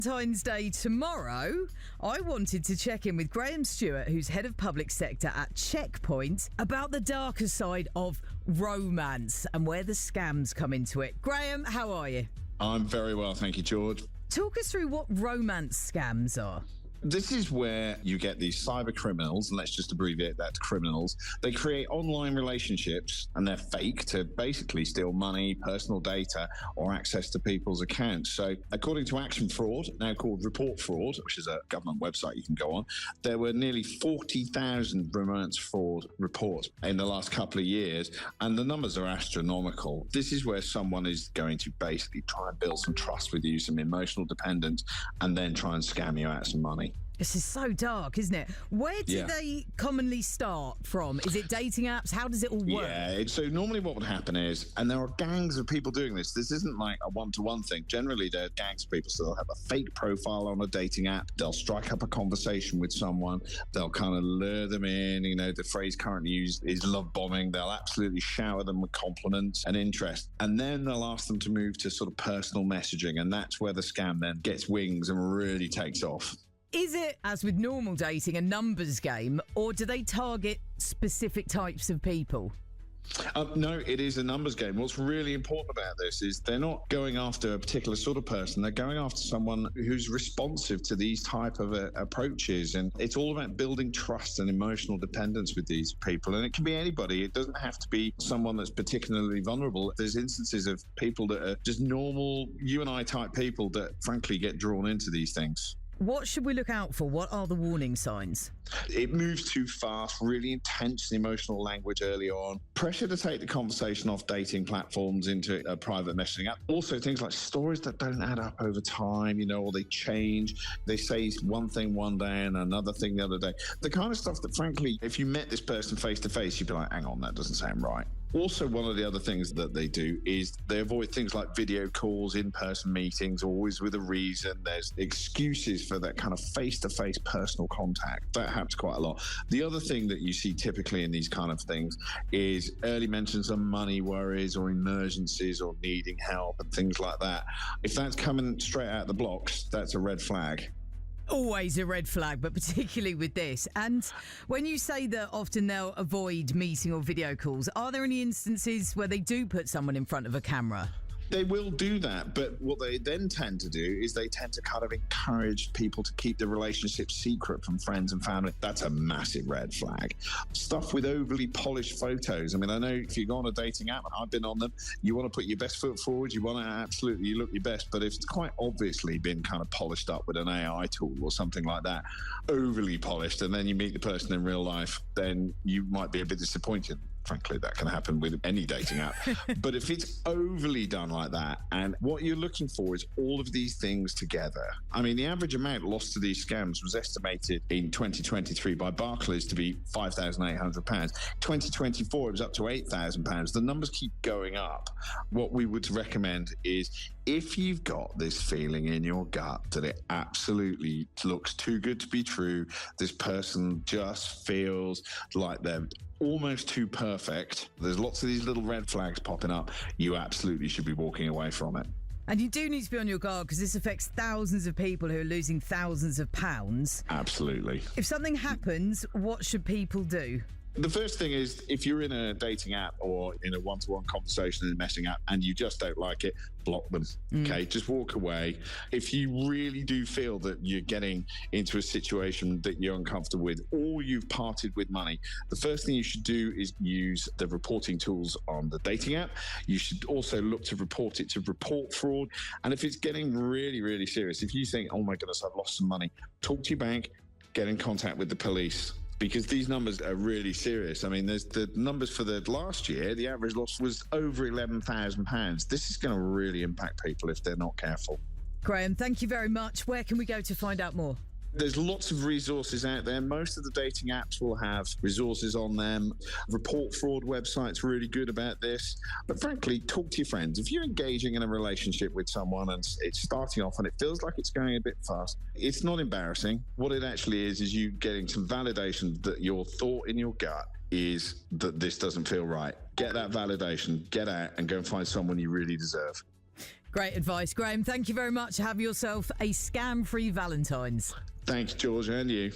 Valentine's Day tomorrow, I wanted to check in with Graham Stewart, who's head of public sector at Checkpoint, about the darker side of romance and where the scams come into it. Graham, how are you? I'm very well, thank you, George. Talk us through what romance scams are. This is where you get these cyber criminals, and let's just abbreviate that to criminals. They create online relationships, and they're fake, to basically steal money, personal data, or access to people's accounts. So according to Action Fraud, now called Report Fraud, which is a government website you can go on, there were nearly 40,000 romance fraud reports in the last couple of years, and the numbers are astronomical. This is where someone is going to basically try and build some trust with you, some emotional dependence, and then try and scam you out some money. This is so dark, isn't it? Where do they commonly start from? Is it dating apps? How does it all work? Yeah, so normally what would happen is, and there are gangs of people doing this. This isn't like a one-to-one thing. Generally, there are gangs of people, so they'll have a fake profile on a dating app. They'll strike up a conversation with someone. They'll kind of lure them in. You know, the phrase currently used is love bombing. They'll absolutely shower them with compliments and interest. And then they'll ask them to move to sort of personal messaging. And that's where the scam then gets wings and really takes off. Is it, as with normal dating, a numbers game, or do they target specific types of people? No, it is a numbers game. What's really important about this is they're not going after a particular sort of person. They're going after someone who's responsive to these type of approaches. And it's all about building trust and emotional dependence with these people. And it can be anybody. It doesn't have to be someone that's particularly vulnerable. There's instances of people that are just normal, you and I type people that frankly get drawn into these things. What should we look out for? What are the warning signs? It moves too fast, really intense emotional language early on. Pressure to take the conversation off dating platforms into a private messaging app. Also, things like stories that don't add up over time, you know, or they change. They say one thing one day and another thing the other day. The kind of stuff that, frankly, if you met this person face to face, you'd be like, hang on, that doesn't sound right. Also, one of the other things that they do is they avoid things like video calls, in-person meetings, always with a reason. There's excuses for that kind of face-to-face personal contact. That happens quite a lot. The other thing that you see typically in these kind of things is early mentions of money worries or emergencies or needing help and things like that. If that's coming straight out the blocks, that's a red flag. Always a red flag, but particularly with this. And when you say that often they'll avoid meeting or video calls, are there any instances where they do put someone in front of a camera? They will do that, but what they then tend to do is they tend to kind of encourage people to keep the relationship secret from friends and family. That's a massive red flag. Stuff with overly polished photos. I mean, I know if you go on a dating app, I've been on them, you want to put your best foot forward, you want to absolutely look your best, but if it's quite obviously been kind of polished up with an AI tool or something like that, overly polished, and then you meet the person in real life, then you might be a bit disappointed. Frankly, that can happen with any dating app. But if it's overly done like that, and what you're looking for is all of these things together. I mean, the average amount lost to these scams was estimated in 2023 by Barclays to be £5,800. 2024, it was up to £8,000. The numbers keep going up. What we would recommend is if you've got this feeling in your gut that it absolutely looks too good to be true, this person just feels like they're almost too perfect, there's lots of these little red flags popping up, you absolutely should be walking away from it. And you do need to be on your guard because this affects thousands of people who are losing thousands of pounds. Absolutely. If something happens, what should people do? The first thing is, if you're in a dating app or in a one-to-one conversation in a messaging app and you just don't like it, block them. Okay, just walk away. If you really do feel that you're getting into a situation that you're uncomfortable with, or you've parted with money, the first thing you should do is use the reporting tools on the dating app. You should also look to report it to Report Fraud. And if it's getting really, really serious, if you think, oh my goodness, I've lost some money, talk to your bank, get in contact with the police. Because these numbers are really serious. I mean, there's the numbers for the last year, the average loss was over £11,000. This is going to really impact people if they're not careful. Graham, thank you very much. Where can we go to find out more? There's lots of resources out there. Most of the dating apps will have resources on them. Report Fraud website's really good about this. But frankly, talk to your friends. If you're engaging in a relationship with someone and it's starting off and it feels like it's going a bit fast, it's not embarrassing. What it actually is you getting some validation that your thought in your gut is that this doesn't feel right. Get that validation, get out and go and find someone you really deserve. Great advice, Graham. Thank you very much. Have yourself a scam-free Valentine's. Thanks, George, and you.